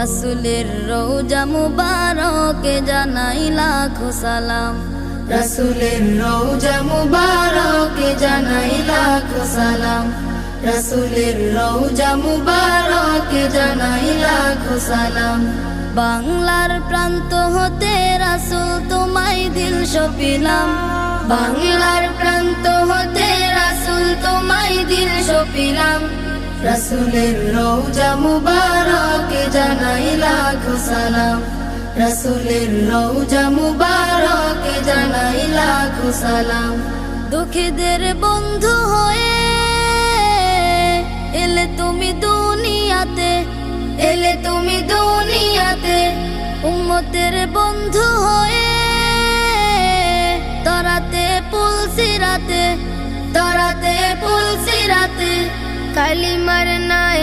রাসূলের রওজা মুবারকে জানাই লাখো সালাম, রাসূলের রওজা মুবারকে জানাই লাখো সালাম, রাসূলের রওজা মুবারকে জানাই লাখো সালাম। বাংলার প্রান্ত হতে রাসূল তোমায় দিল সপিলাম, বাংলার প্রান্ত হতে রাসূল তোমায় দিল সপিলাম, রাসূলের রওজা মুবারকে জানাই লাখো সালাম, রাসূলের রওজা মুবারকে জানাই লাখো সালাম। দুঃখীদের বন্ধু হয়ে এলে তুমি দুনিয়াতে, এলে তুমি দুনিয়াতে, উম্মতের বন্ধু হয়ে তরাতে পুলসিরাতে, তরাতে পুলসিরাতে, কালিমার নাই